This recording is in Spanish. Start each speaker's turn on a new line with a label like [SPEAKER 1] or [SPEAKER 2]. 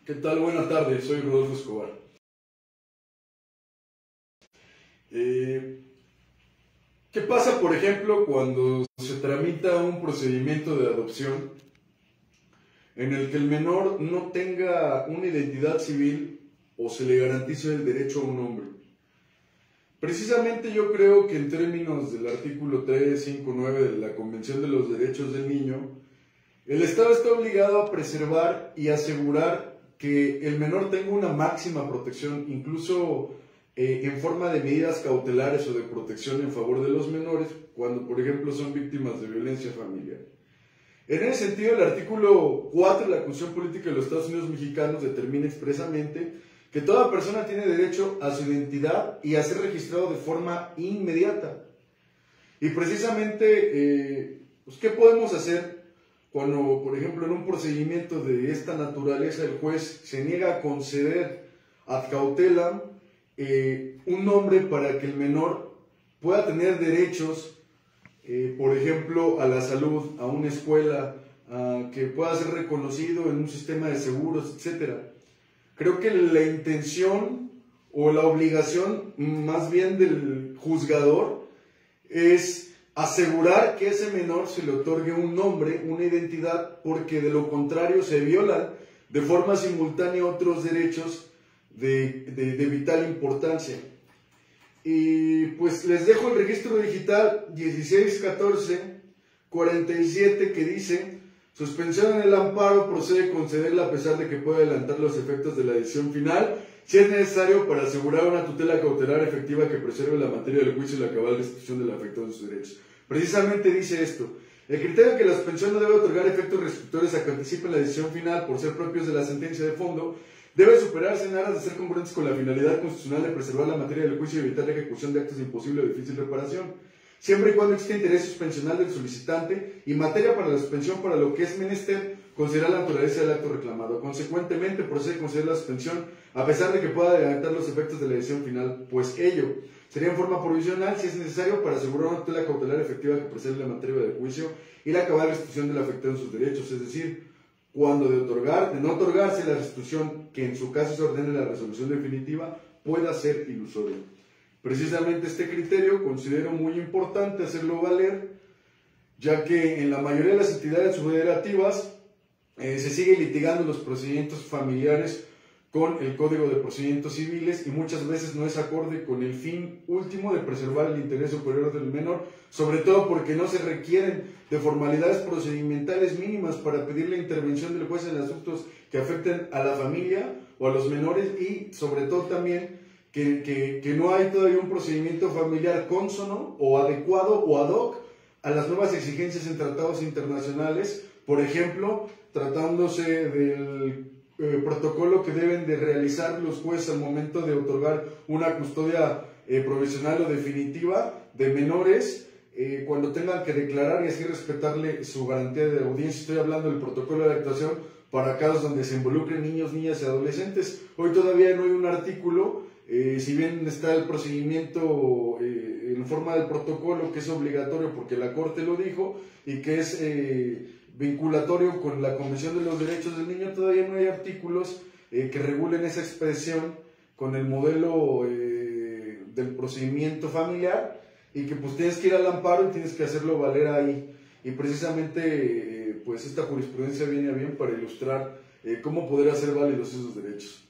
[SPEAKER 1] ¿Qué tal? Buenas tardes, soy Rodolfo Escobar. ¿Qué pasa, por ejemplo, cuando se tramita un procedimiento de adopción en el que el menor no tenga una identidad civil o se le garantice el derecho a un nombre? Precisamente yo creo que en términos del artículo 359 de la Convención de los Derechos del Niño, el Estado está obligado a preservar y asegurar que el menor tenga una máxima protección, incluso en forma de medidas cautelares o de protección en favor de los menores, cuando por ejemplo son víctimas de violencia familiar. En ese sentido, el artículo 4 de la Constitución Política de los Estados Unidos Mexicanos determina expresamente que toda persona tiene derecho a su identidad y a ser registrado de forma inmediata. Y precisamente, ¿qué podemos hacer cuando, por ejemplo, en un procedimiento de esta naturaleza el juez se niega a conceder ad cautelam un nombre para que el menor pueda tener derechos, por ejemplo, a la salud, a una escuela, que pueda ser reconocido en un sistema de seguros, etcétera? Creo que la intención o la obligación más bien del juzgador es asegurar que a ese menor se le otorgue un nombre, una identidad, porque de lo contrario se violan de forma simultánea otros derechos de vital importancia. Y pues les dejo el registro digital 1614-47 que dice: suspensión en el amparo, procede concederla a pesar de que puede adelantar los efectos de la decisión final, si es necesario para asegurar una tutela cautelar efectiva que preserve la materia del juicio y la cabal restitución del afectado en sus derechos. Precisamente dice esto: el criterio de que la suspensión no debe otorgar efectos restrictores a que anticipen la decisión final por ser propios de la sentencia de fondo, debe superarse en aras de ser congruentes con la finalidad constitucional de preservar la materia del juicio y evitar la ejecución de actos de imposible o difícil reparación, siempre y cuando exista interés suspensional del solicitante y materia para la suspensión para lo que es menester considerar la naturaleza del acto reclamado. Consecuentemente, procede conceder la suspensión a pesar de que pueda adelantar los efectos de la decisión final, pues ello sería en forma provisional si es necesario para asegurar una tutela cautelar efectiva que preserve la materia del juicio y la cabal restitución del afectado en sus derechos, es decir, cuando de no otorgarse la restitución, que en su caso se ordene la resolución definitiva, pueda ser ilusoria. Precisamente este criterio considero muy importante hacerlo valer, ya que en la mayoría de las entidades federativas se sigue litigando los procedimientos familiares con el Código de Procedimientos Civiles y muchas veces no es acorde con el fin último de preservar el interés superior del menor, sobre todo porque no se requieren de formalidades procedimentales mínimas para pedir la intervención del juez en asuntos que afecten a la familia o a los menores, y sobre todo también que no hay todavía un procedimiento familiar cónsono o adecuado o ad hoc a las nuevas exigencias en tratados internacionales, por ejemplo, tratándose del protocolo que deben de realizar los jueces al momento de otorgar una custodia provisional o definitiva de menores, cuando tengan que declarar y así respetarle su garantía de audiencia. Estoy hablando del protocolo de actuación para casos donde se involucren niños, niñas y adolescentes. Hoy todavía no hay un artículo, si bien está el procedimiento en forma del protocolo, que es obligatorio porque la Corte lo dijo y que es vinculatorio con la Convención de los Derechos del Niño, todavía no hay artículos que regulen esa expresión con el modelo del procedimiento familiar, y que pues tienes que ir al amparo y tienes que hacerlo valer ahí. Y precisamente pues esta jurisprudencia viene a bien para ilustrar cómo poder hacer válidos esos derechos.